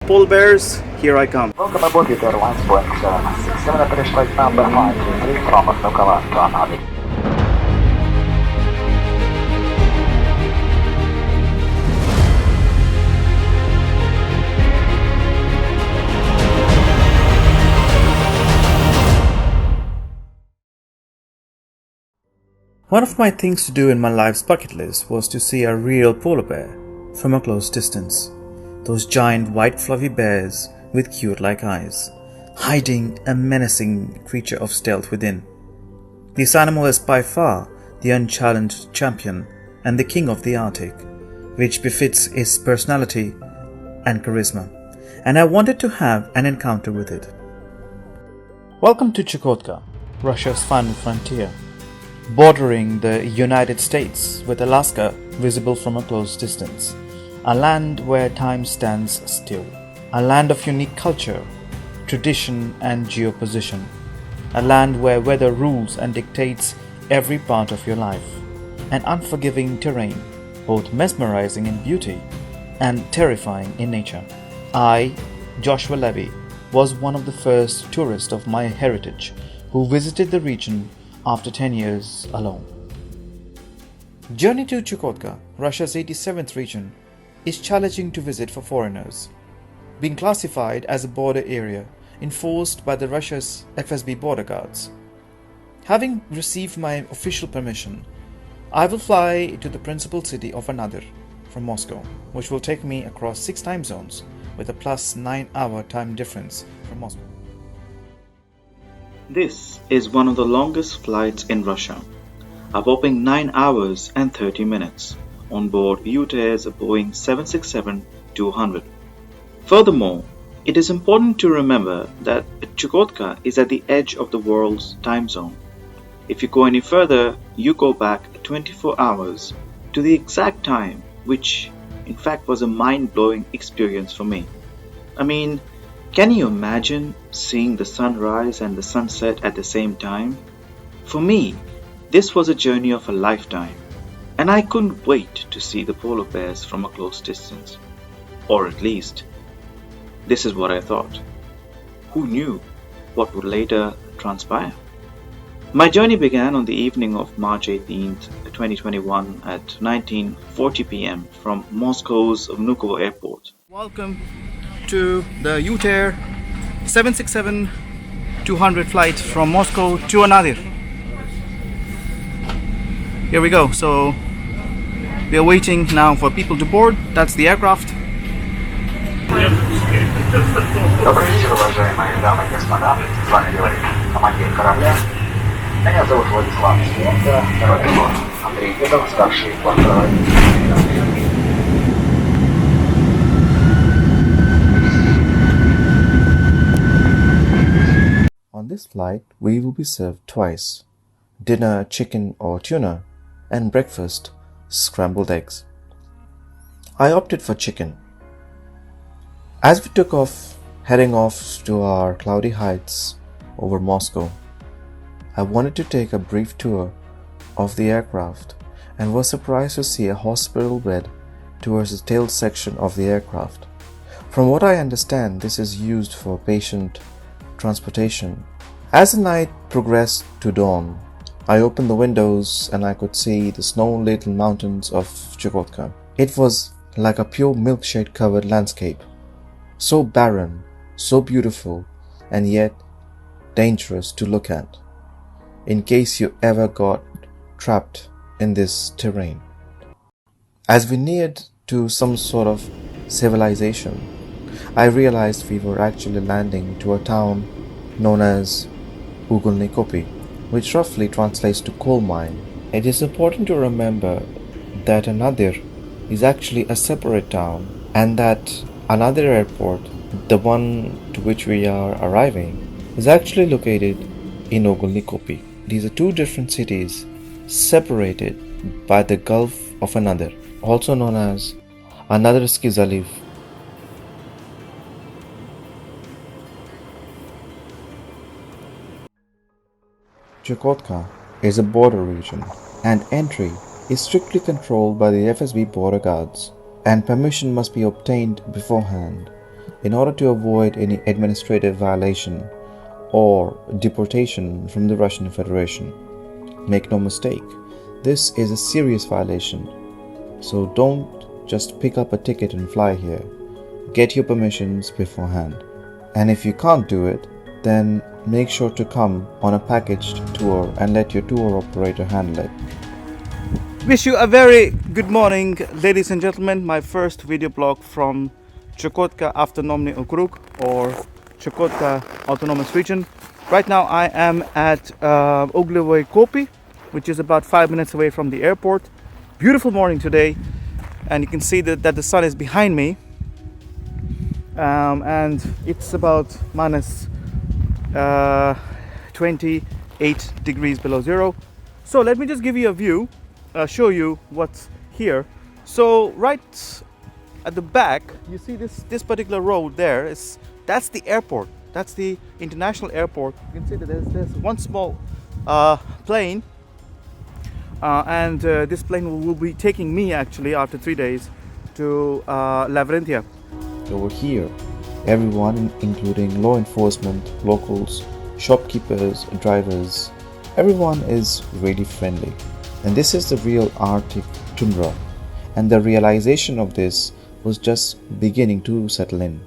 Polar bears, here I come. Welcome aboard with Airlines Boeing 767 British flight number 523 from Chukotka to another. One of my things to do in my life's bucket list was to see a real polar bear from a close distance. Those giant white fluffy bears with cute-like eyes, hiding a menacing creature of stealth within. This animal is by far the unchallenged champion and the king of the Arctic, which befits his personality and charisma, and I wanted to have an encounter with it. Welcome to Chukotka, Russia's final frontier, bordering the United States with Alaska visible from a close distance. A land where time stands still. A land of unique culture, tradition and geoposition. A land where weather rules and dictates every part of your life. An unforgiving terrain, both mesmerizing in beauty and terrifying in nature. I, Joshua Levy, was one of the first tourists of my heritage who visited the region after 10 years alone. Journey to Chukotka, Russia's 87th region, is challenging to visit for foreigners, being classified as a border area enforced by the Russia's FSB border guards. Having received my official permission, I will fly to the principal city of Anadyr from Moscow, which will take me across 6 time zones with a plus 9-hour time difference from Moscow. This is one of the longest flights in Russia, a whopping 9 hours and 30 minutes on board UTAir's Boeing 767-200. Furthermore, it is important to remember that Chukotka is at the edge of the world's time zone. If you go any further, you go back 24 hours to the exact time, which in fact was a mind-blowing experience for me. I mean, can you imagine seeing the sunrise and the sunset at the same time? For me, this was a journey of a lifetime, and I couldn't wait to see the polar bears from a close distance. Or at least, this is what I thought. Who knew what would later transpire? My journey began on the evening of March 18th, 2021 at 19:40 p.m. from Moscow's Vnukovo airport. Welcome to the UTAir 767-200 flight from Moscow to Anadyr. Here we go. So we are waiting now for people to board. That's the aircraft. Добрый вечер, уважаемые дамы и господа. С вами говорит командир корабля. Меня зовут Владислав Чукотка, второй пилот. Андрей Дедов, старший бортпроводитель. On this flight, we will be served twice: dinner chicken or tuna, and breakfast scrambled eggs. I opted for chicken. As we took off, heading off to our cloudy heights over Moscow, I wanted to take a brief tour of the aircraft and was surprised to see a hospital bed towards the tail section of the aircraft. From what I understand, this is used for patient transportation. As the night progressed to dawn, I opened the windows and I could see the snow-laden mountains of Chukotka. It was like a pure milkshade-covered landscape, so barren, so beautiful, and yet dangerous to look at, in case you ever got trapped in this terrain. As we neared to some sort of civilization, I realized we were actually landing to a town known as Ugolnikopi, which roughly translates to coal mine. It is important to remember that Anadyr is actually a separate town, and that another airport, the one to which we are arriving, is actually located in Ugolnikopi. These are two different cities separated by the Gulf of Anadyr, also known as Anadyrsky Zaliv. Chukotka is a border region, and entry is strictly controlled by the FSB border guards, and permission must be obtained beforehand. in order to avoid any administrative violation or deportation from the Russian Federation. Make no mistake, this is a serious violation, so don't just pick up a ticket and fly here. Get your permissions beforehand. And if you can't do it, then make sure to come on a packaged tour and let your tour operator handle it. Wish you a very good morning, ladies and gentlemen. My first video blog from Chukotka, автономный округ, or Chukotka autonomous region. Right now I am at Uglevoi Kopi, which is about 5 minutes away from the airport. Beautiful morning today, and you can see that the sun is behind me, and it's about minus 28 degrees below zero. So let me just give you a view, show you what's here. So right at the back, you see this particular road there, that's the airport. That's the international airport. You can see that there's one small plane, and this plane will be taking me actually after 3 days to Lavrentia. Over here, everyone, including law enforcement, locals, shopkeepers, drivers, everyone is really friendly. And this is the real Arctic tundra, and the realization of this was just beginning to settle in.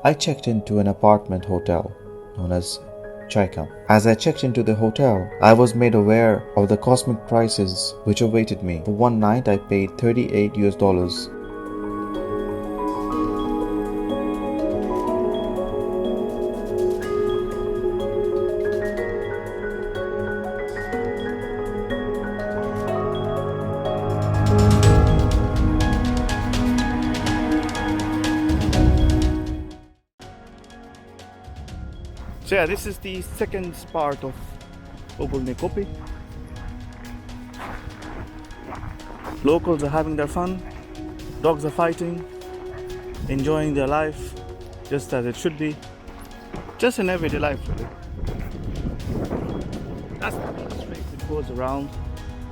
I checked into an apartment hotel known as Chukotka. As I checked into the hotel, I was made aware of the cosmic prices which awaited me. For one night, I paid $38. So yeah, this is the second part of Ogulne Kopi. Locals are having their fun, dogs are fighting, enjoying their life, just as it should be. Just an everyday life, really. That's the street that goes around.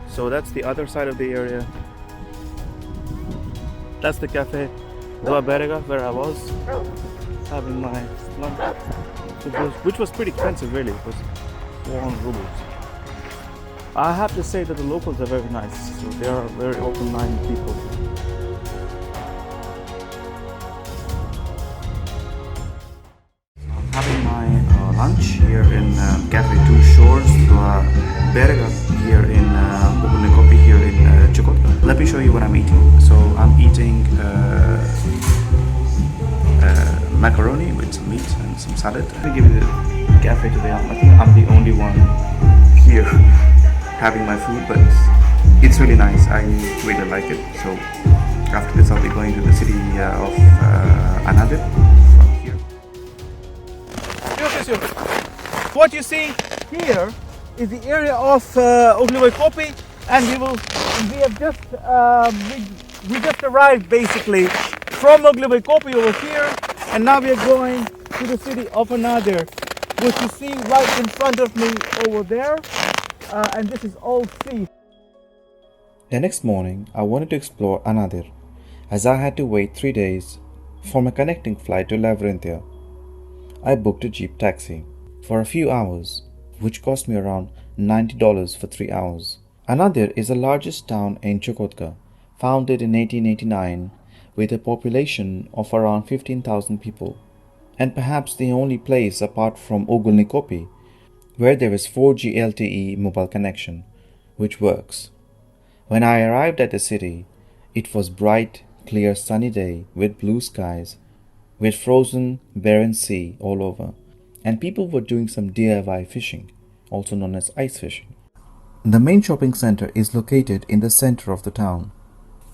So that's the other side of the area. That's the cafe, Dua Berega, where I was having my lunch. Which was pretty expensive, really. It was 400 rubles. I have to say that the locals are very nice, so they are very open-minded people. I'm having my lunch here in Cafe Two Shores, Dua Berega, here in Ogulne Kopi, here in Chukotka. Let me show you what I'm eating. So I'm eating macaroni with some meat and some salad. Let me give you the cafe today. I think I'm the only one here having my food, but it's really nice. I really like it. So after this, I'll be going to the city of Anadir from here. What you see here is the area of Uglevoi Kopi, and we just arrived basically from Uglevoi Kopi over here. And now we are going to the city of Anadir, which you see right in front of me over there, and this is all sea. The next morning, I wanted to explore Anadir, as I had to wait 3 days for my connecting flight to Lavrentia. I booked a jeep taxi for a few hours, which cost me around $90 for 3 hours. Anadir is the largest town in Chukotka, founded in 1889, with a population of around 15,000 people, and perhaps the only place apart from Ogulne Kopi where there is 4G LTE mobile connection, which works. When I arrived at the city, it was bright, clear sunny day with blue skies, with frozen, barren sea all over, and people were doing some DIY fishing, also known as ice fishing. The main shopping center is located in the center of the town,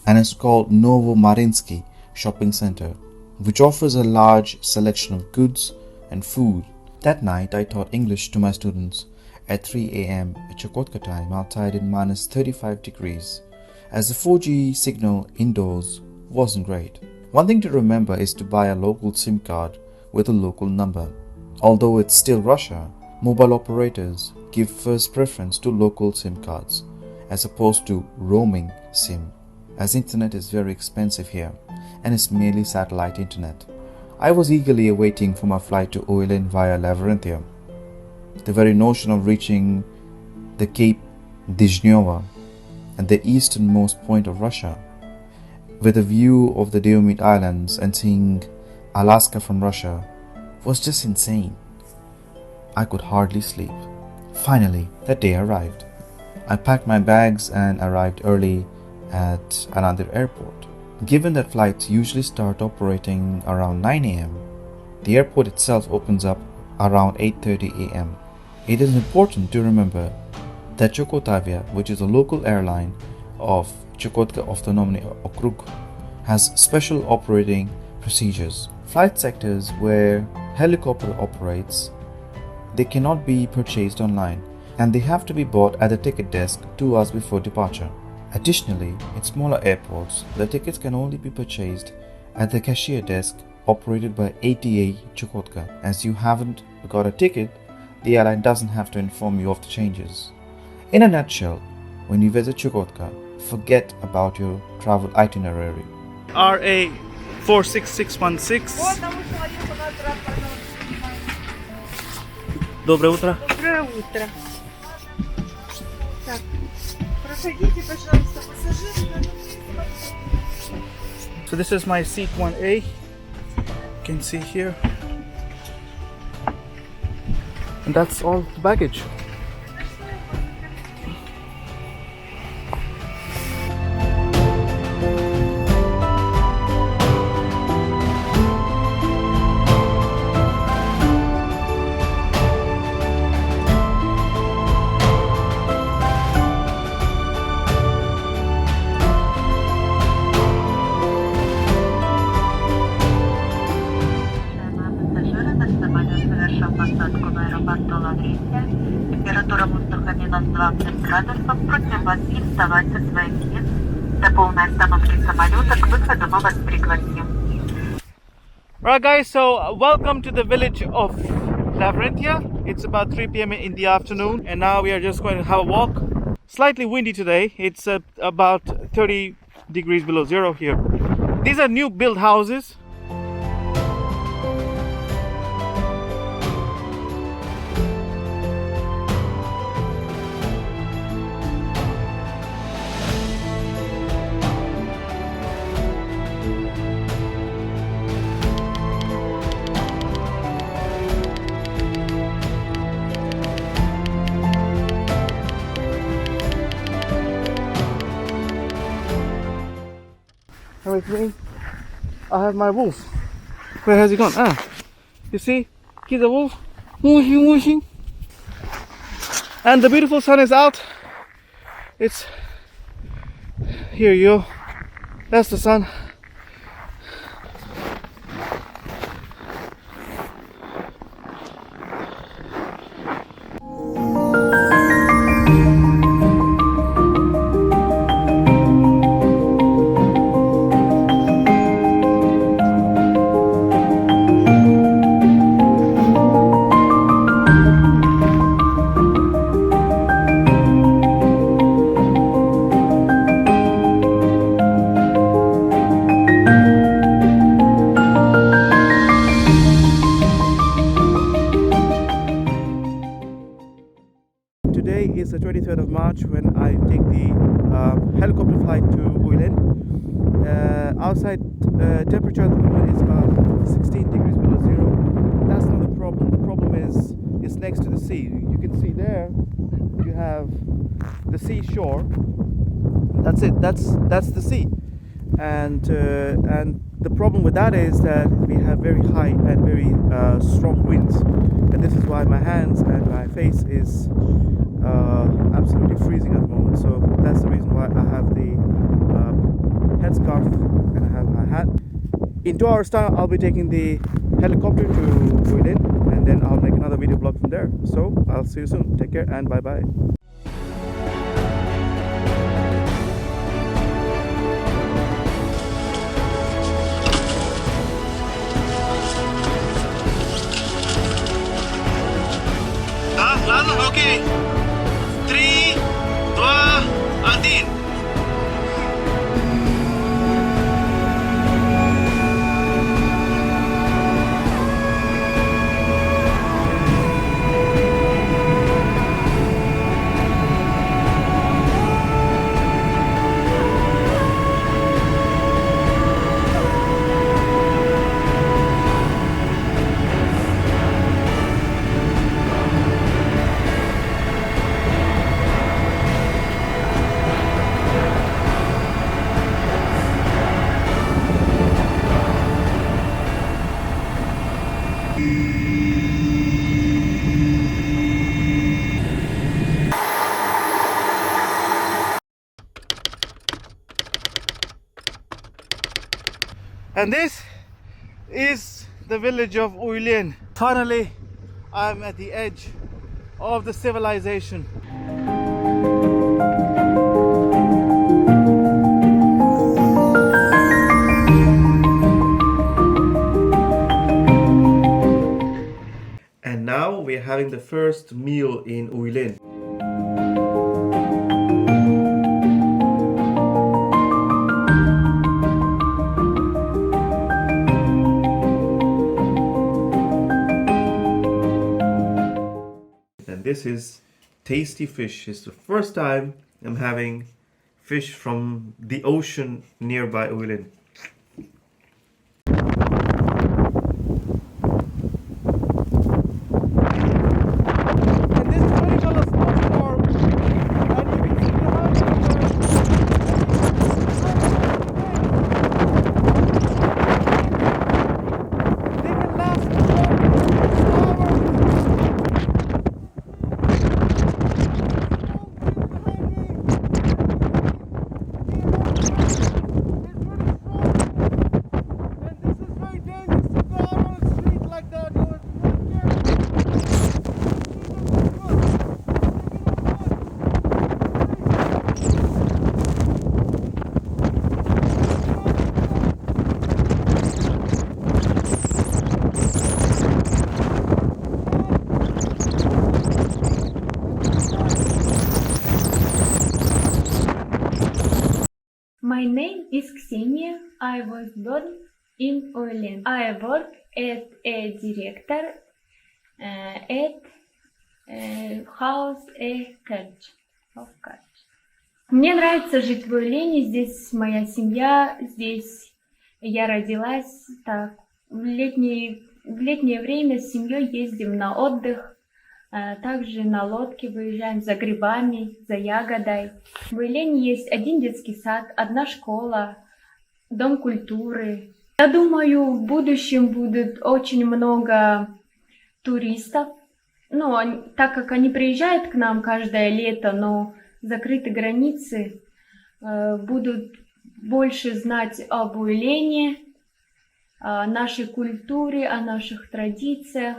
and is called Novomarinsky Shopping Center, which offers a large selection of goods and food. That night I taught English to my students at 3 a.m. at Chukotka time outside in minus 35 degrees. As the 4G signal indoors wasn't great. One thing to remember is to buy a local SIM card with a local number. Although it's still Russia, mobile operators give first preference to local SIM cards as opposed to roaming SIM, as internet is very expensive here and it's mainly satellite internet. I was eagerly awaiting for my flight to Oilen via Lavrentia. The very notion of reaching the Cape Dizhneva at the easternmost point of Russia, with a view of the Diomede Islands and seeing Alaska from Russia, was just insane. I could hardly sleep. Finally, that day arrived. I packed my bags and arrived early at another airport. Given that flights usually start operating around 9 a.m., the airport itself opens up around 8:30 a.m. It is important to remember that Chukotka, which is a local airline of Chukotka автономный округе, has special operating procedures. Flight sectors where helicopter operates, they cannot be purchased online and they have to be bought at the ticket desk 2 hours before departure. Additionally, in smaller airports, the tickets can only be purchased at the cashier desk operated by ATA Chukotka. As you haven't got a ticket, the airline doesn't have to inform you of the changes. In a nutshell, when you visit Chukotka, forget about your travel itinerary. RA 46616. Доброе утро. Доброе утро. Так, проходите, пожалуйста, пассажиры. So this is my seat 1A. You can see here. And that's all the baggage. Температура воздуха минус 20 градусов. Просим вас не вставать со своих мест. До полной остановки самолета к выходу мы вас пригласим. Alright guys, so welcome to the village of Lavrentia. It's about 3 p.m. in the afternoon and now we are just going to have a walk. Slightly windy today. It's about 30 degrees below zero here. These are new built houses. With me, I have my wolf. Where has he gone? You see, he's a wolf. Whooshing, whooshing. And the beautiful sun is out. It's here you go. That's the sun. Today is the 23rd of March when I take the helicopter flight to Oilen. Outside temperature at the moment is about 16 degrees below zero. That's not the problem. The problem is it's next to the sea. You can see there you have the seashore. That's it. That's the sea. And the problem with that is that we have very high and very strong winds, and this is why my hands and my face is absolutely freezing at the moment. So that's the reason why I have the headscarf and I have my hat. In 2 hours time I'll be taking the helicopter to Oilen and then I'll make another video blog from there. So I'll see you soon. Take care and bye bye. One, okay. 3, 2, 1. And this is the village of Uylin. Finally, I'm at the edge of the civilization. And now we're having the first meal in Uylin. This is tasty fish. It's the first time I'm having fish from the ocean nearby Uylin. My name is Ksenia. I was born in Uylin. I work as a director at house a church. Мне нравится жить в Уйлине. Здесь моя семья, здесь я родилась. Так, в летнее время с семьей ездим на отдых. Также на лодке выезжаем за грибами, за ягодой. В Уйлине есть один детский сад, одна школа, дом культуры. Я думаю, в будущем будет очень много туристов. Ну, так как они приезжают к нам каждое лето, но закрыты границы, будут больше знать об Уйлине, о нашей культуре, о наших традициях.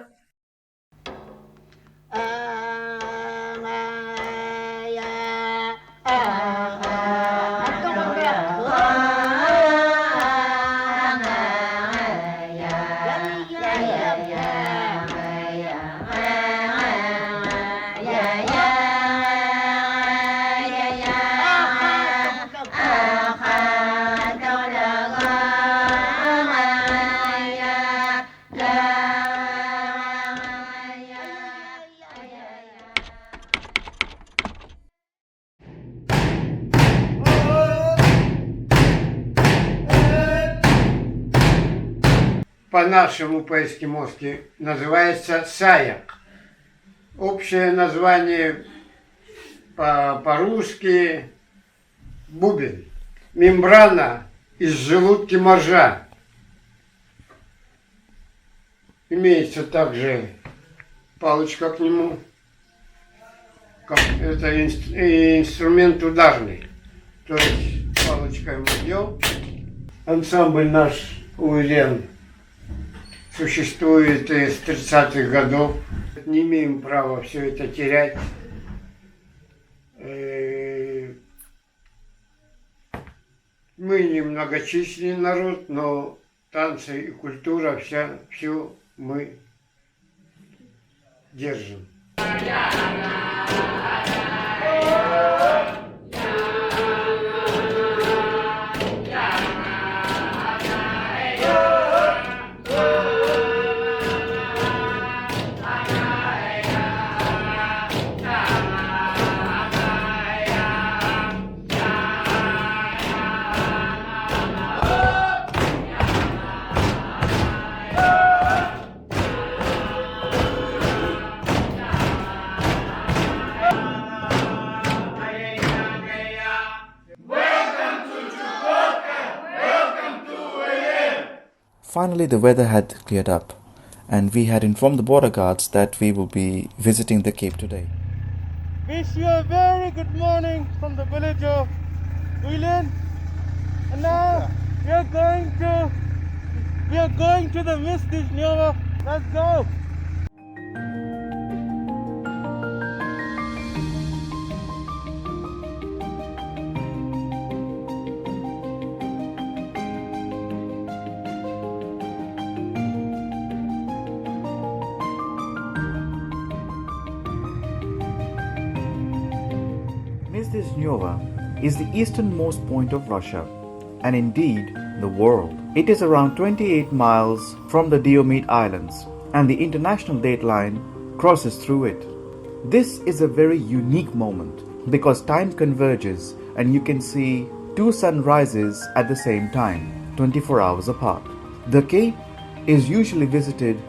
По-нашему, по-эскимоски, называется саяк. Общее название по-русски бубен. Мембрана из желудки моржа. Имеется также палочка к нему. Это инструмент ударный. То есть палочкой мы бьем. Ансамбль наш Уйлин существует с 30-х годов. Не имеем права все это терять. Мы не многочисленный народ, но танцы и культура, все мы держим. Finally, the weather had cleared up, and we had informed the border guards that we will be visiting the Cape today. Wish you a very good morning from the village of Uilen. And now we are going to the Miss Dishnova. Let's go. Dishnova is the easternmost point of Russia, and indeed the world. It is around 28 miles from the Diomede Islands, and the international date line crosses through it. This is a very unique moment because time converges and you can see two sunrises at the same time, 24 hours apart. The Cape is usually visited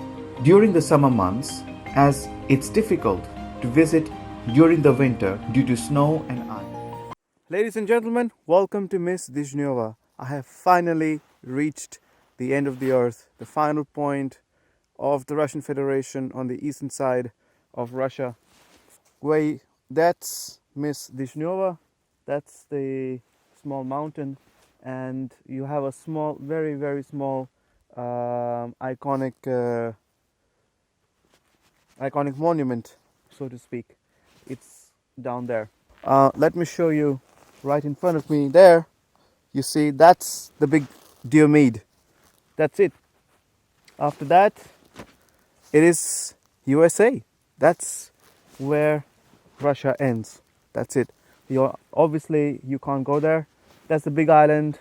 during the summer months, as it's difficult to visit during the winter due to snow and ice. Ladies and gentlemen, welcome to Miss Dishnova. I have finally reached the end of the earth, the final point of the Russian Federation on the eastern side of Russia. That's Miss Dishnova, that's the small mountain, and you have a small, very, very small, iconic monument, so to speak. It's down there. Let me show you right in front of me there. You see, that's the big Diomede. That's it. After that, it is USA. That's where Russia ends. That's it. Obviously, you can't go there. That's the big island.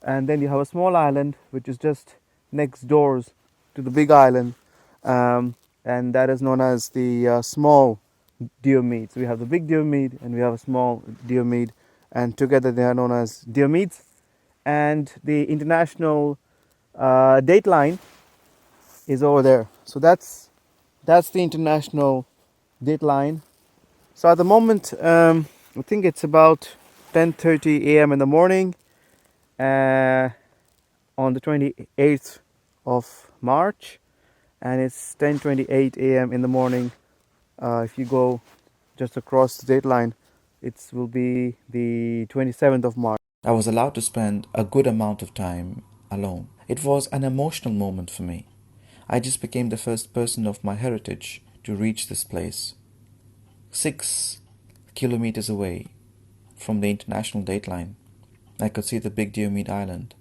And then you have a small island, which is just next doors to the big island. And that is known as the small Diomede. So we have the big Diomede and we have a small Diomede, and together they are known as Diomedes. And the international date line is over there. So that's the international date line. So at the moment, I think it's about 10:30 a.m. in the morning on the 28th of March, and it's 10:28 a.m. in the morning. If you go just across the date line, it will be the 27th of March. I was allowed to spend a good amount of time alone. It was an emotional moment for me. I just became the first person of my heritage to reach this place. 6 kilometers away from the international date line, I could see the big Diomede Island,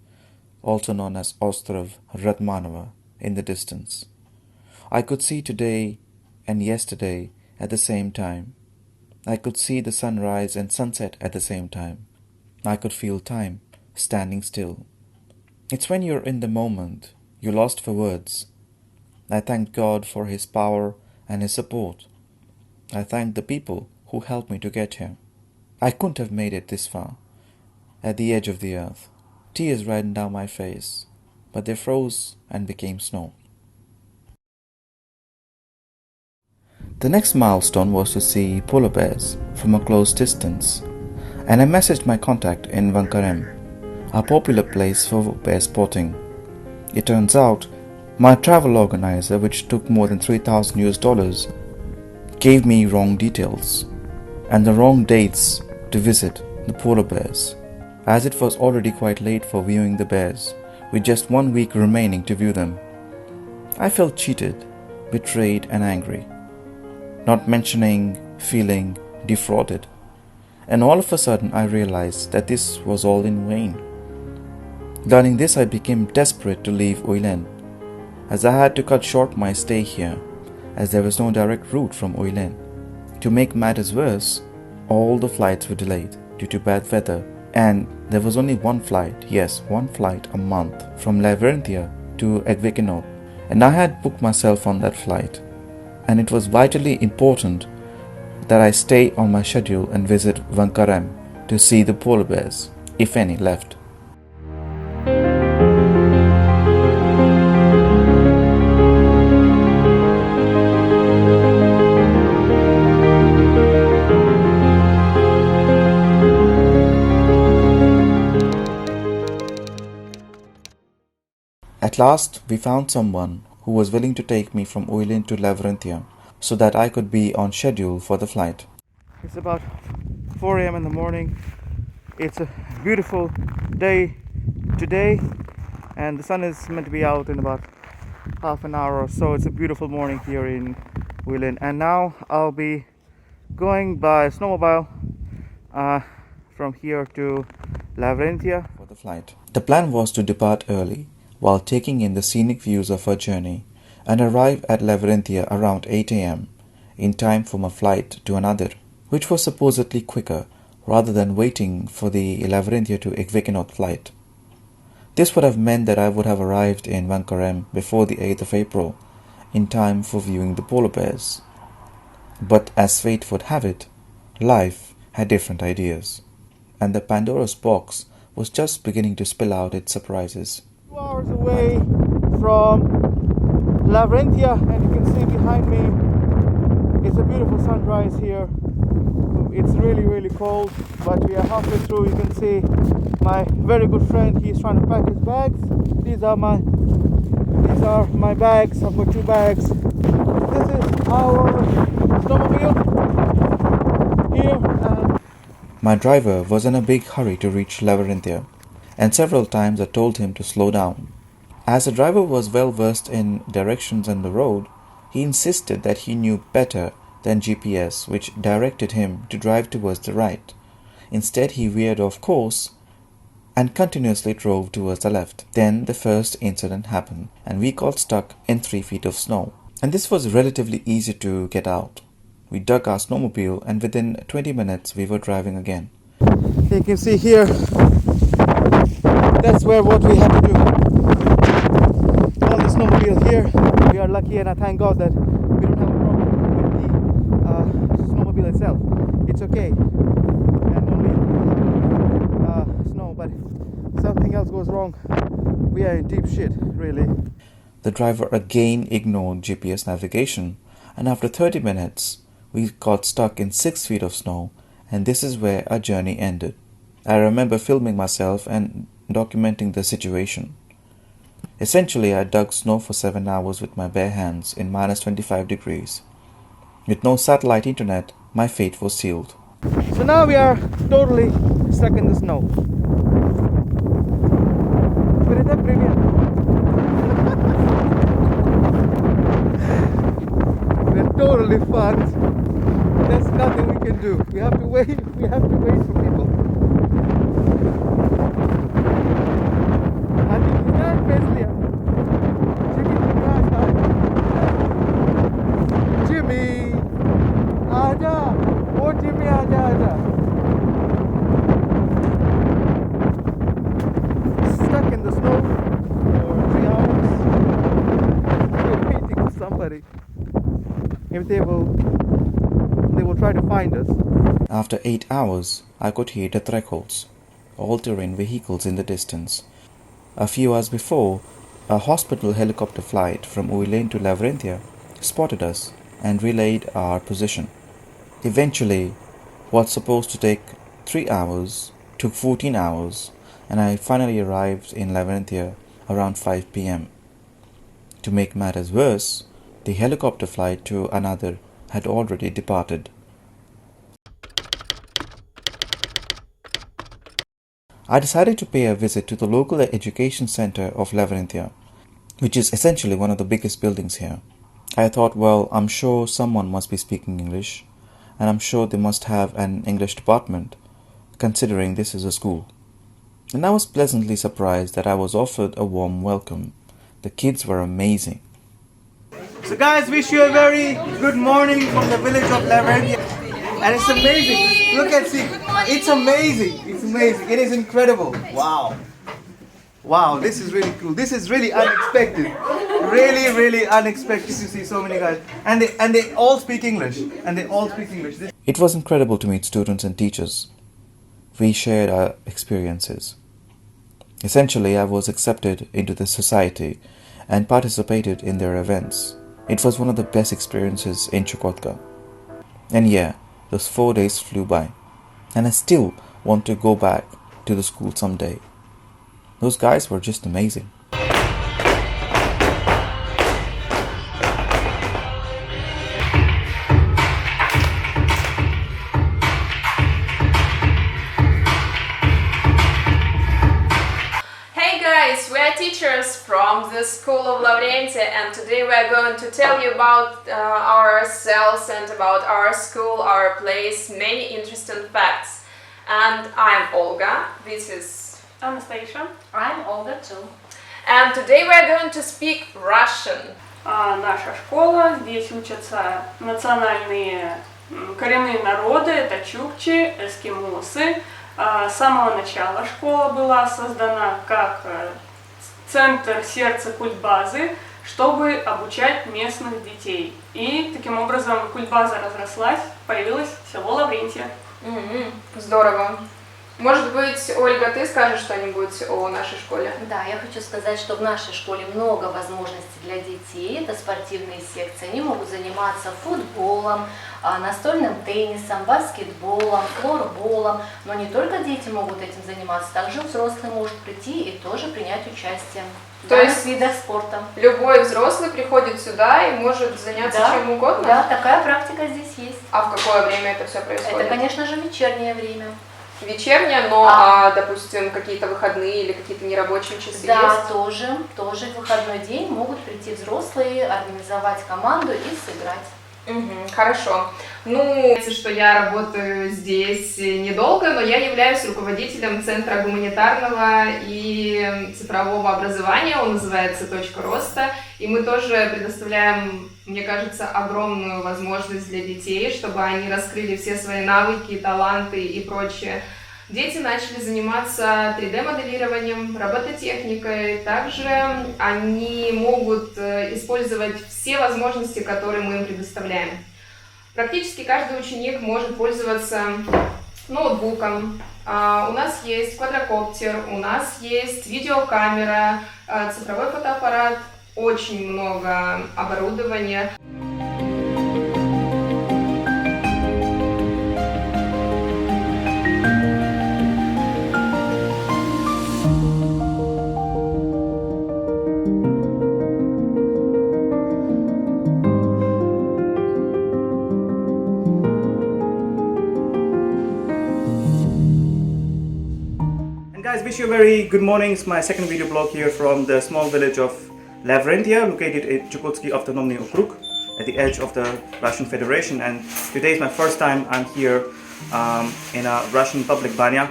also known as Ostrov Ratmanova, in the distance. I could see today and yesterday at the same time. I could see the sunrise and sunset at the same time. I could feel time standing still. It's when you're in the moment, you're lost for words. I thank God for His power and His support. I thank the people who helped me to get here. I couldn't have made it this far, at the edge of the earth. Tears ran down my face, but they froze and became snow. The next milestone was to see polar bears from a close distance, and I messaged my contact in Vankarem, a popular place for bear spotting. It turns out my travel organizer, which took more than $3,000, gave me wrong details and the wrong dates to visit the polar bears, as it was already quite late for viewing the bears, with just 1 week remaining to view them. I felt cheated, betrayed and angry, not mentioning feeling defrauded. And all of a sudden I realized that this was all in vain. Learning this, I became desperate to leave Uilen, as I had to cut short my stay here, as there was no direct route from Uilen. To make matters worse, all the flights were delayed due to bad weather, and there was only one flight, yes, one flight a month from Lavrentiya to Egvekinov, and I had booked myself on that flight. And it was vitally important that I stay on my schedule and visit Vankarem to see the polar bears, if any left. At last, we found someone who was willing to take me from Uilin to Lavrentiya so that I could be on schedule for the flight. It's about 4 a.m. in the morning. It's a beautiful day today, and the sun is meant to be out in about half an hour or so. It's a beautiful morning here in Uilin, and now I'll be going by snowmobile from here to Lavrentiya For the flight. The plan was to depart early while taking in the scenic views of our journey and arrive at Lavrentiya around 8 a.m. in time for my flight to another, which was supposedly quicker rather than waiting for the Lavrentiya to Ekvekinot flight. This would have meant that I would have arrived in Vankarem before the 8th of April in time for viewing the polar bears. But as fate would have it, life had different ideas, and the Pandora's box was just beginning to spill out its surprises. 2 hours away from Lavrentiya, and you can see behind me it's a beautiful sunrise here. It's really cold, but we are halfway through. You can see my very good friend, he's trying to pack his bags. These are my bags. I've got 2 bags. This is our snowmobile here. My driver was in a big hurry to reach Lavrentiya, and several times I told him to slow down. As the driver was well versed in directions and the road, he insisted that he knew better than GPS, which directed him to drive towards the right. Instead, he veered off course and continuously drove towards the left. Then the first incident happened, and we got stuck in 3 feet of snow. And this was relatively easy to get out. We dug our snowmobile, and within 20 minutes we were driving again. You can see here, that's what we had to do. On the snowmobile here, we are lucky, and I thank God that we don't have a problem with the snowmobile itself. It's okay, and only snow, but if something else goes wrong, we are in deep shit, really. The driver again ignored GPS navigation, and after 30 minutes, we got stuck in 6 feet of snow, and this is where our journey ended. I remember filming myself and documenting the situation. Essentially, I dug snow for 7 hours with my bare hands in minus 25 degrees. With no satellite internet, my fate was sealed. So now we are totally stuck in the snow. We're totally fucked. There's nothing we can do. We have to wait for people. Jimmy! Ada! Oh Jimmy, Ada! Stuck in the snow for 3 hours. We're waiting for somebody. If they will try to find us. After 8 hours, I could hear the thresholds, all-terrain vehicles in the distance. A few hours before, a hospital helicopter flight from Uilin to Lavrentiya spotted us and relayed our position. Eventually, what's supposed to take 3 hours took 14 hours, and I finally arrived in Lavrentiya around 5 p.m. To make matters worse, the helicopter flight to another had already departed. I decided to pay a visit to the local education center of Lavrentiya, which is essentially one of the biggest buildings here. I thought, well, I'm sure someone must be speaking English, and I'm sure they must have an English department, considering this is a school. And I was pleasantly surprised that I was offered a warm welcome. The kids were amazing. So guys, wish you a very good morning from the village of Lavrentiya. And it's amazing. Look at see. It's amazing. It's amazing. It is incredible. Wow. Wow, this is really cool. This is really unexpected. Really unexpected to see so many guys. And they all speak English. It was incredible to meet students and teachers. We shared our experiences. Essentially, I was accepted into the society and participated in their events. It was one of the best experiences in Chukotka. And yeah, those 4 days flew by. And I still want to go back to the school someday. Those guys were just amazing. are teachers from the School of Lavrentia, and today we are going to tell you about ourselves and about our school, our place, many interesting facts. And I'm Olga, this is Anastasia. I'm Olga too. And today we are going to speak Russian. Наша школа, здесь учатся национальные коренные народы, это чукчи, эскимосы. С самого начала школа была создана как центр сердца культбазы, чтобы обучать местных детей. И таким образом культбаза разрослась, появилось село Лаврентия. Здорово. Может быть, Ольга, ты скажешь что-нибудь о нашей школе? Да, я хочу сказать, что в нашей школе много возможностей для детей. Это спортивные секции. Они могут заниматься футболом, настольным теннисом, баскетболом, флорболом. Но не только дети могут этим заниматься, также взрослый может прийти и тоже принять участие в данных видах спорта. Любой взрослый приходит сюда и может заняться чем угодно? Да, такая практика здесь есть. А в какое время это все происходит? Это, конечно же, вечернее время. Вечерняя, но, допустим, какие-то выходные или какие-то нерабочие часы да, есть? Да, тоже в выходной день могут прийти взрослые, организовать команду и сыграть. Хорошо. Ну, что я работаю здесь недолго, но я являюсь руководителем Центра гуманитарного и цифрового образования, он называется «Точка роста», и мы тоже предоставляем, мне кажется, огромную возможность для детей, чтобы они раскрыли все свои навыки, таланты и прочее. Дети начали заниматься 3D-моделированием, робототехникой, также они могут использовать все возможности, которые мы им предоставляем. Практически каждый ученик может пользоваться ноутбуком. У нас есть квадрокоптер, у нас есть видеокамера, цифровой фотоаппарат, очень много оборудования. Guys, wish you a very good morning. It's my second video blog here from the small village of Lavrentia, located in Чукотский автономный округ, at the edge of the Russian Federation. And today is my first time I'm here in a Russian public banya,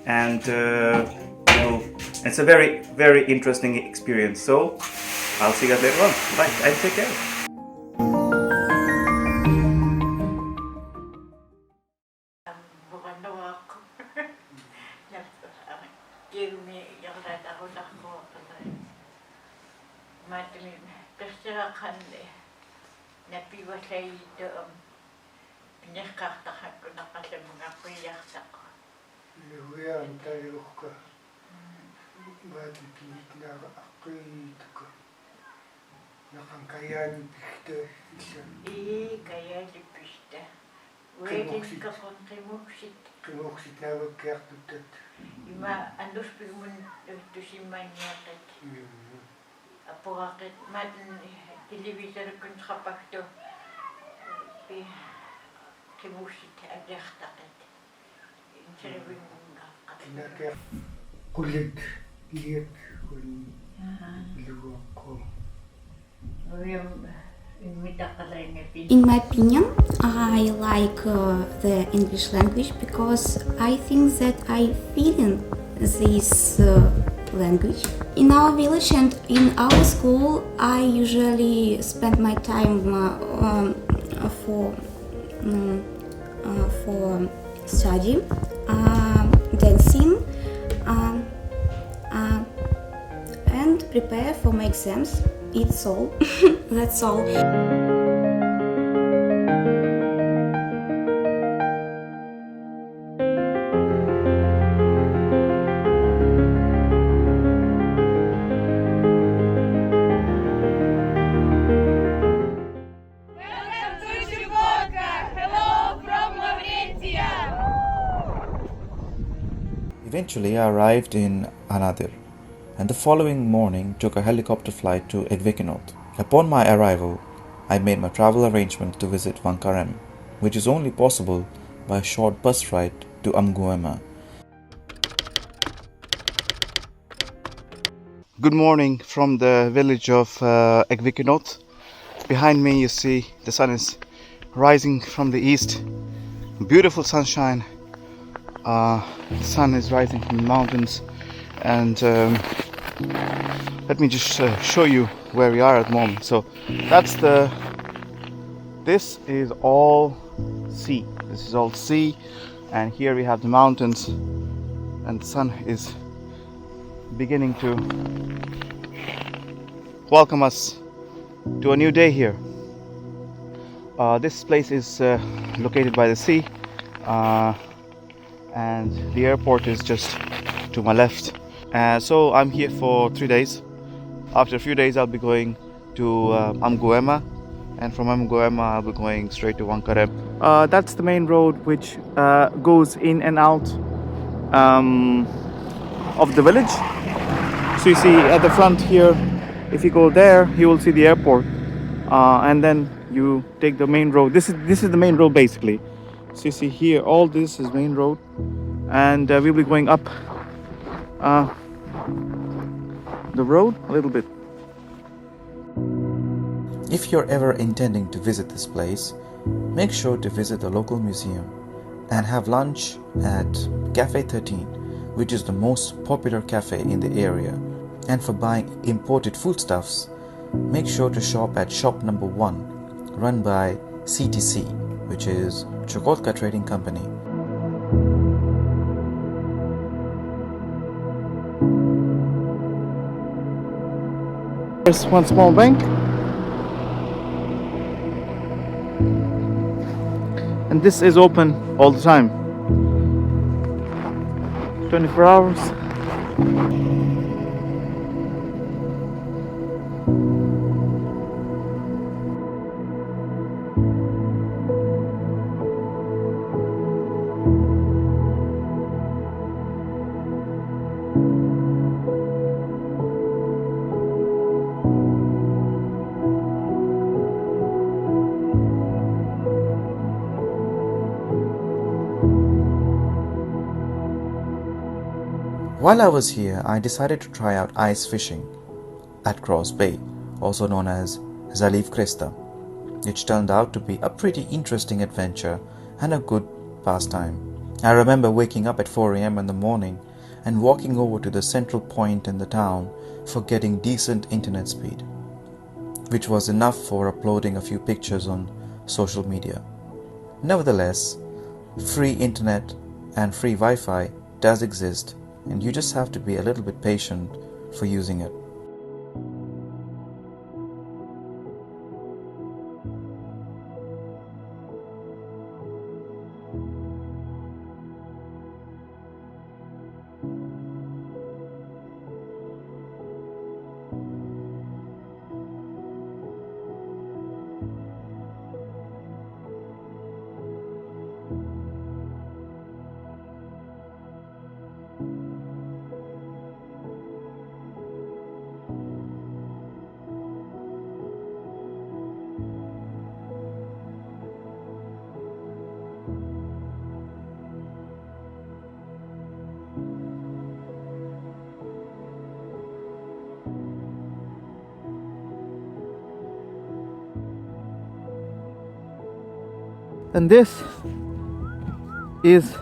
and it's a very, very interesting experience. So I'll see you guys later on. Bye and take care. In my opinion, I like the English language because I think that I feel in this language. In our village and in our school, I usually spend my time for study, dancing, and prepare for my exams. It's all. That's all. Eventually, I arrived in Anadir, and the following morning took a helicopter flight to Edvikinot. Upon my arrival, I made my travel arrangements to visit Vankarem, which is only possible by a short bus ride to Amguema. Good morning from the village of Ekvikinot. Behind me you see the sun is rising from the east. Beautiful sunshine. The sun is rising from the mountains, and let me just show you where we are at the moment. So this is all sea. This is all sea, and here we have the mountains, and the sun is beginning to welcome us to a new day here. This place is located by the sea, and the airport is just to my left. So I'm here for 3 days. After a few days I'll be going to Amguema, and from Amguema I'll be going straight to Wankareb. That's the main road which goes in and out of the village. So you see at the front here, if you go there, you will see the airport, and then you take the main road. This is the main road basically. So you see here, all this is main road, and we'll be going up the road a little bit. If you're ever intending to visit this place, make sure to visit the local museum and have lunch at Cafe 13, which is the most popular cafe in the area. And for buying imported foodstuffs, make sure to shop at shop number 1, run by CTC, which is Chukotka Trading Company. There's one small bank, and this is open all the time, 24 hours. While I was here, I decided to try out ice fishing at Cross Bay, also known as Zaliv Cresta, which turned out to be a pretty interesting adventure and a good pastime. I remember waking up at 4 a.m. in the morning and walking over to the central point in the town for getting decent internet speed, which was enough for uploading a few pictures on social media. Nevertheless, free internet and free Wi-Fi does exist, and you just have to be a little bit patient for using it. And this is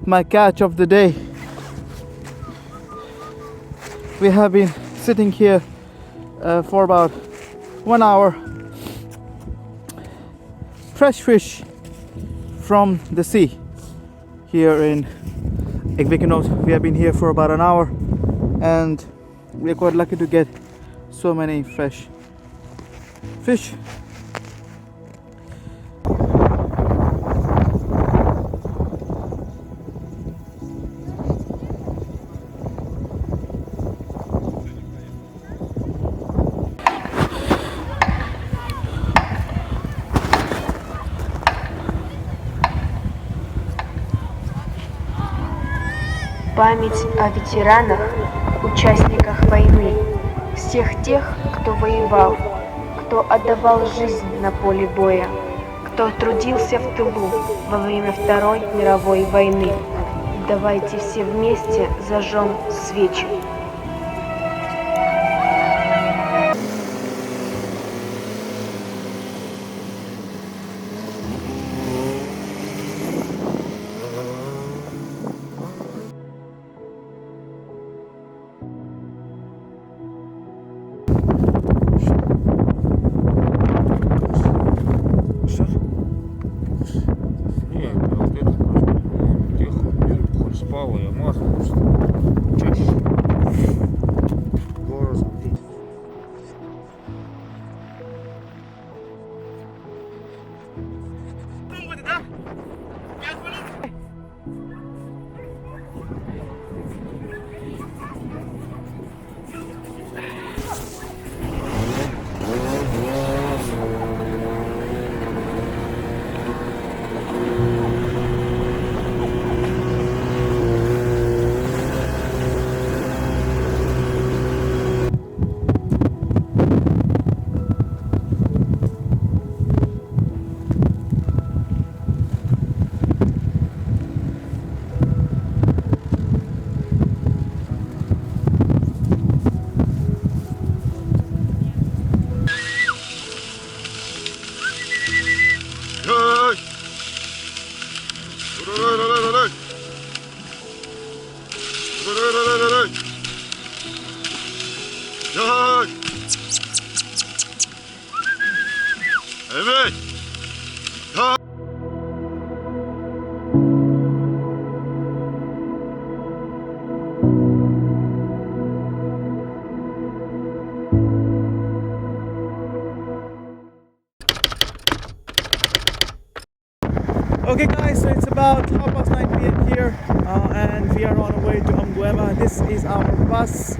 my catch of the day. We have been sitting here for about 1 hour. Fresh fish from the sea here in Ekvikinot. We have been here for about an hour, and we are quite lucky to get so many fresh fish. Память о ветеранах, участниках войны, всех тех, кто воевал, кто отдавал жизнь на поле боя, кто трудился в тылу во время Второй мировой войны. Давайте все вместе зажжем свечи. упал, и мазал, что чаще. Глаза смотреть. Okay guys, so it's about 9 p.m. here and we are on our way to Amguema. This is our bus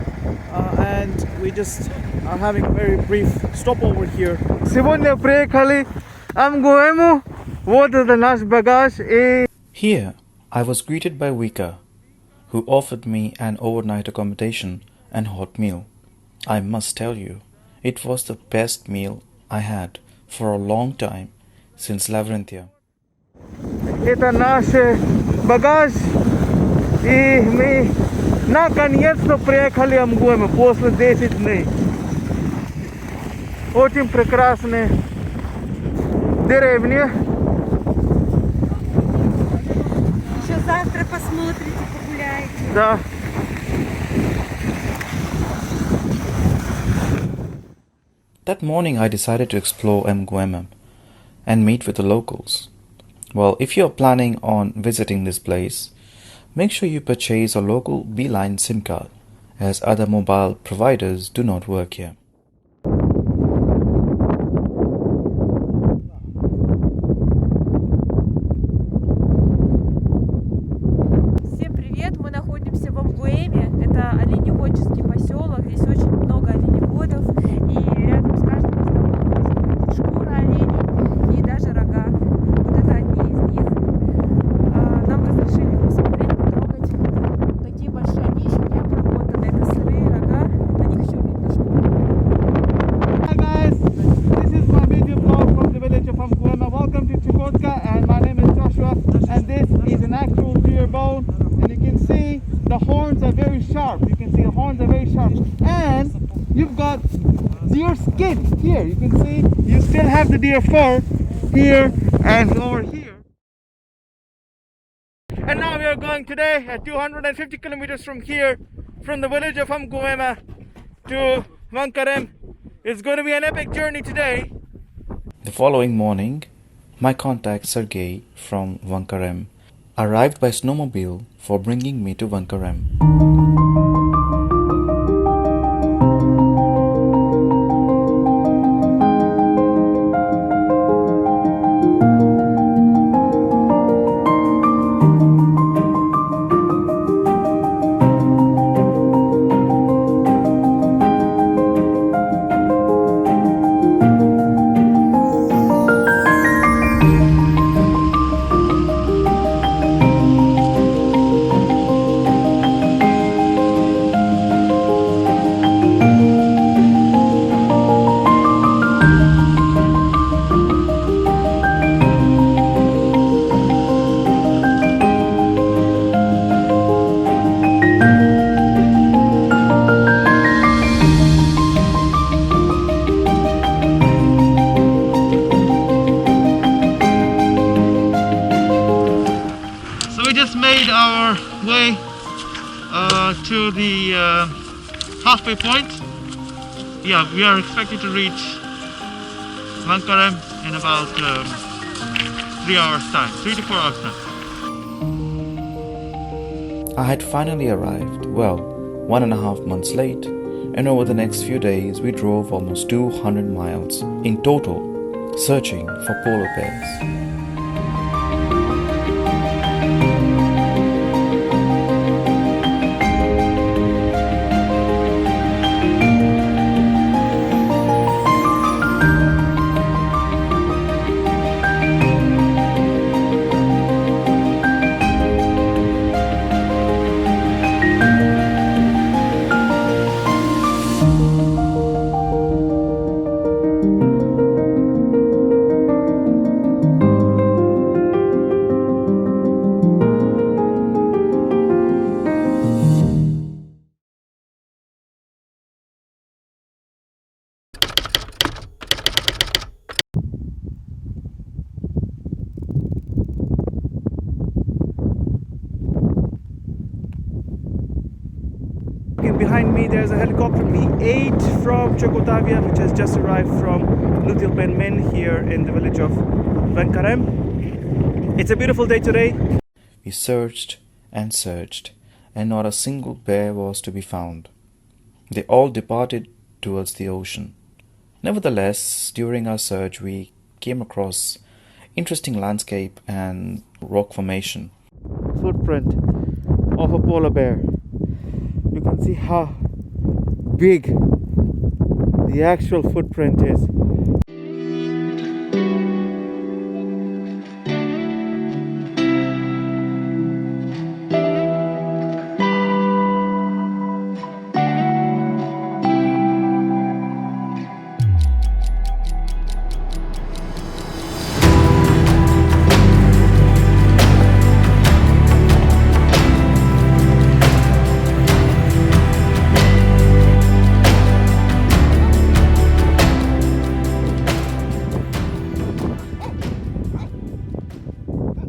and we just are having a very brief stopover here. Сегодня приехали Amguema. Вот это наш багаж и... Here, I was greeted by Vika, who offered me an overnight accommodation and hot meal. I must tell you, it was the best meal I had for a long time since Labyrinthia. Это наш багаж, и мы наконец-то приехали в Амгуэме после 10 дней. Очень прекрасная деревня. Еще завтра посмотрите, погуляете. Да. That morning I decided to explore Amguema and meet with the locals. Well, if you are planning on visiting this place, make sure you purchase a local Beeline SIM card, as other mobile providers do not work here. Всем привет! Мы находимся в Амгуэме. Это оленеводческий поселок. Здесь очень много оленеводов. И рядом с каждым из домов есть шкура оленей и даже рога. Вот это одни из них. Нам разрешили посмотреть, потрогать. Такие большие, они еще не обработаны. Это сырые рога, на них еще видно шкуру. Hi guys, this is my video blog from the village of Amguema. Welcome to Chukotka and my name is Joshua and this is an actual deer bone and you can see the horns are very sharp. You can see the horns are very sharp and you've got deer skin here. You can see you still have the deer fur here and over here. And now we are going today at 250 kilometers from here, from the village of Amguema to Vankarem. It's going to be an epic journey today. The following morning, my contact Sergey from Vankarem arrived by snowmobile for bringing me to Vankarem. Our way to the halfway point. Yeah, we are expected to reach Vankarem in about 3 hours time, 3 to 4 hours time. I had finally arrived, well, 1.5 months late, and over the next few days we drove almost 200 miles in total, searching for polar bears. Behind me there's a helicopter Mi-8 from Chukotka, which has just arrived from Lutilpen here in the village of Venkarem. It's a beautiful day today. We searched, and not a single bear was to be found. They all departed towards the ocean. Nevertheless, during our search we came across interesting landscape and rock formation. Footprint of a polar bear. You can see how big the actual footprint is.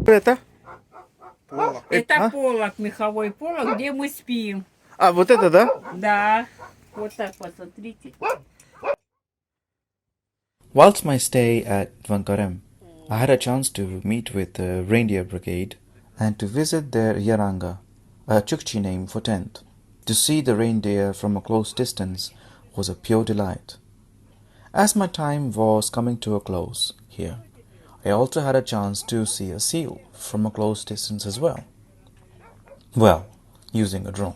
Это? Полок. Это полок, меховой полок, где мы спим. А, вот это, да? Да. Вот так, посмотрите. Whilst my stay at Venkarem, I had a chance to meet with the reindeer brigade and to visit their Yaranga, a Chukchi name for tent. To see the reindeer from a close distance was a pure delight. As my time was coming to a close here, I also had a chance to see a seal from a close distance as well. Well, using a drone.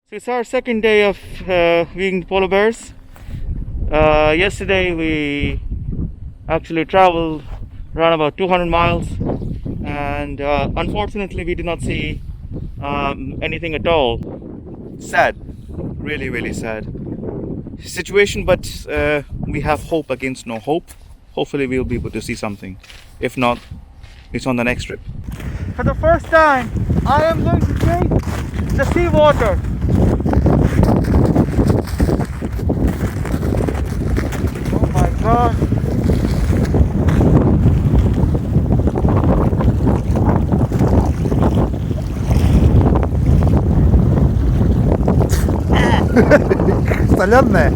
So it's our second day of viewing polar bears. Yesterday we actually traveled around about 200 miles, and unfortunately we did not see anything at all. Sad, really, really sad situation, but we have hope against no hope. Hopefully we'll be able to see something. If not, it's on the next trip. For the first time, I am going to taste the sea water. Соленое.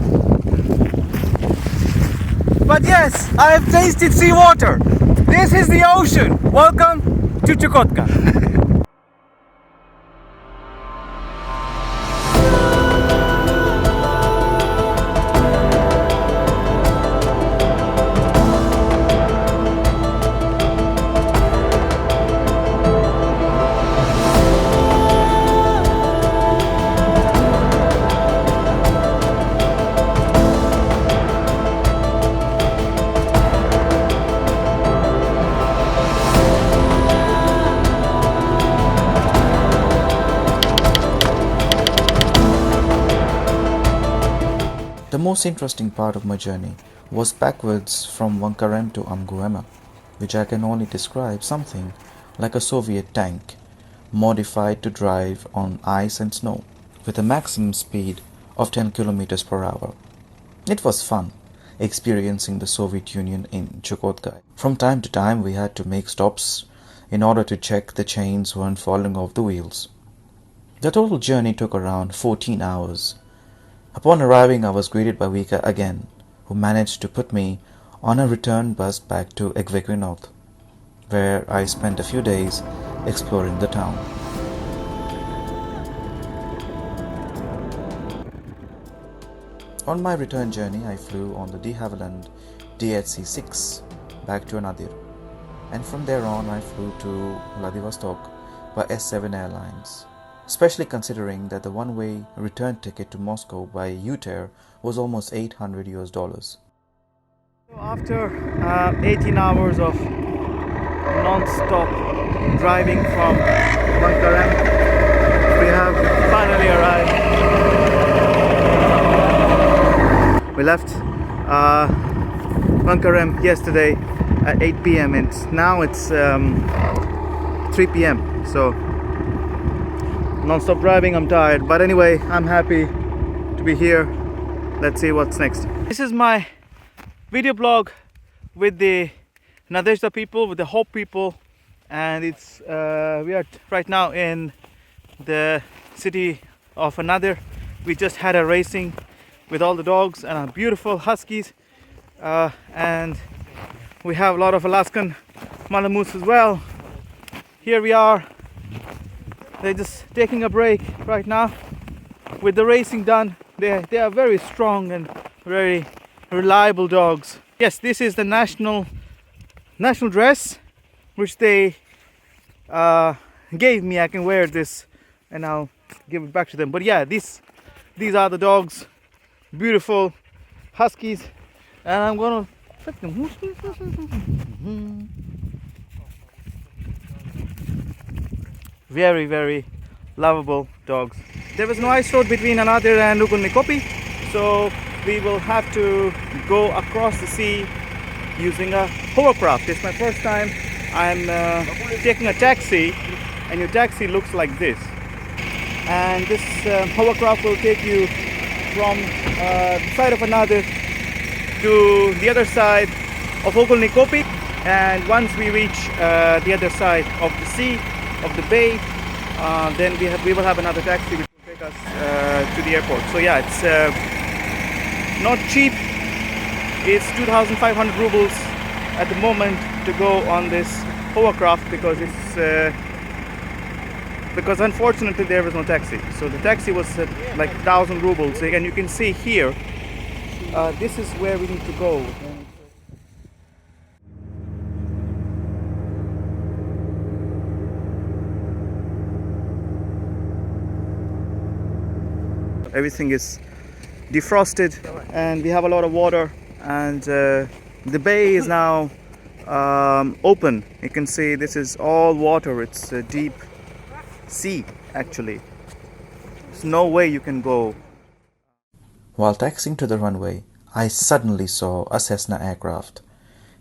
But yes, I have tasted seawater. This is the ocean. Welcome to Chukotka. The most interesting part of my journey was backwards from Vankarem to Amguema, which I can only describe something like a Soviet tank, modified to drive on ice and snow, with a maximum speed of 10 kilometers per hour. It was fun, experiencing the Soviet Union in Chukotka. From time to time we had to make stops in order to check the chains weren't falling off the wheels. The total journey took around 14 hours. Upon arriving, I was greeted by Vika again, who managed to put me on a return bus back to Ekvequinoth, where I spent a few days exploring the town. On my return journey, I flew on the de Havilland DHC-6 back to Anadyr, and from there on I flew to Vladivostok by S7 Airlines, especially considering that the one-way return ticket to Moscow by UTair was almost $800. After 18 hours of non-stop driving from Vankarem, we have finally arrived. We left Vankarem yesterday at 8 p.m. and now it's 3 p.m. So non-stop driving, I'm tired, but anyway, I'm happy to be here. Let's see what's next. This is my video blog with the Nadezhda people, with the Hope people, and it's we are right now in the city of Anadyr. We just had a racing with all the dogs and our beautiful huskies, and we have a lot of Alaskan Malamus as well. Here we are. They're just taking a break right now. With the racing done, they are very strong and very reliable dogs. Yes, this is the national dress which they gave me. I can wear this and I'll give it back to them. But yeah, these are the dogs, beautiful huskies, and I'm gonna pet them. Very, very lovable dogs. There was no ice road between Anadyr and Ukulnikopi, so we will have to go across the sea using a hovercraft. It's my first time. I'm taking a taxi, and your taxi looks like this. And this hovercraft will take you from the side of Anadyr to the other side of Ukulnikopi, and once we reach the other side of the sea, of the bay, then we will have another taxi which will take us to the airport. So yeah, it's not cheap. It's 2,500 rubles at the moment to go on this hovercraft because because unfortunately there was no taxi. So the taxi was like 1,000 rubles, and you can see here this is where we need to go. Everything is defrosted and we have a lot of water, and the bay is now open. You can see this is all water. It's a deep sea actually. There's no way you can go. While taxiing to the runway, I suddenly saw a Cessna aircraft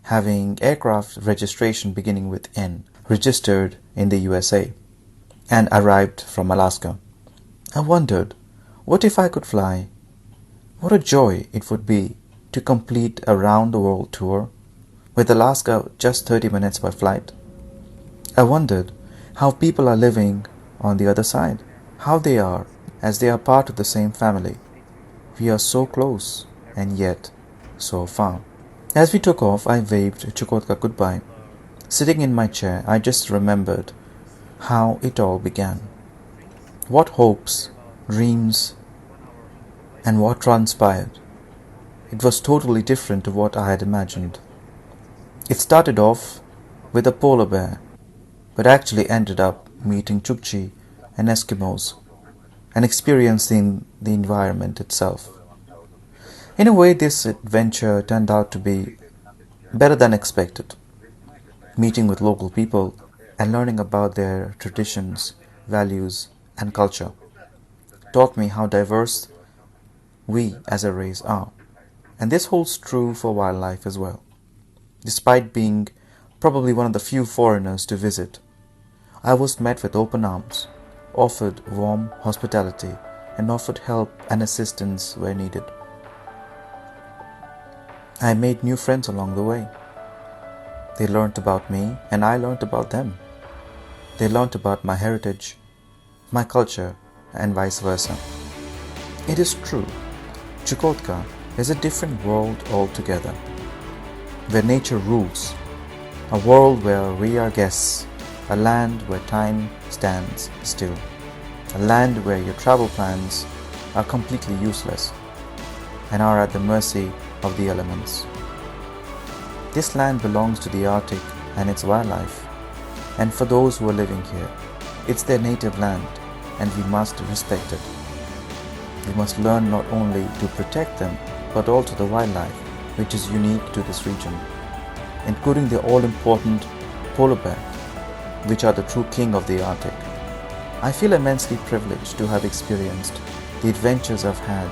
having aircraft registration beginning with N, registered in the USA, and arrived from Alaska. I wondered, what if I could fly? What a joy it would be to complete a round-the-world tour, with Alaska just 30 minutes by flight. I wondered how people are living on the other side, how they are as they are part of the same family. We are so close and yet so far. As we took off, I waved Chukotka goodbye. Sitting in my chair, I just remembered how it all began. What hopes, dreams, and what transpired. It was totally different to what I had imagined. It started off with a polar bear, but actually ended up meeting Chukchi and Eskimos and experiencing the environment itself. In a way, this adventure turned out to be better than expected. Meeting with local people and learning about their traditions, values, and culture taught me how diverse we as a race are. And this holds true for wildlife as well. Despite being probably one of the few foreigners to visit, I was met with open arms, offered warm hospitality, and offered help and assistance where needed. I made new friends along the way. They learnt about me and I learnt about them. They learnt about my heritage, my culture, and vice versa. It is true, Chukotka is a different world altogether, where nature rules, a world where we are guests, a land where time stands still, a land where your travel plans are completely useless and are at the mercy of the elements. This land belongs to the Arctic and its wildlife, and for those who are living here, it's their native land and we must respect it. We must learn not only to protect them, but also the wildlife, which is unique to this region, including the all-important polar bear, which are the true king of the Arctic. I feel immensely privileged to have experienced the adventures I've had.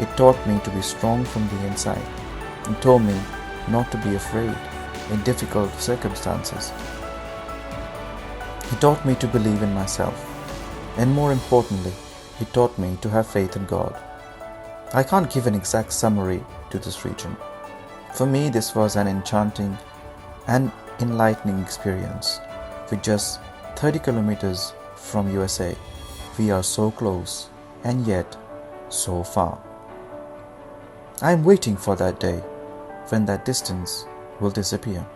It taught me to be strong from the inside and told me not to be afraid in difficult circumstances. He taught me to believe in myself, and more importantly, he taught me to have faith in God. I can't give an exact summary to this region. For me, this was an enchanting and enlightening experience. With just 30 kilometers from USA, we are so close and yet so far. I am waiting for that day when that distance will disappear.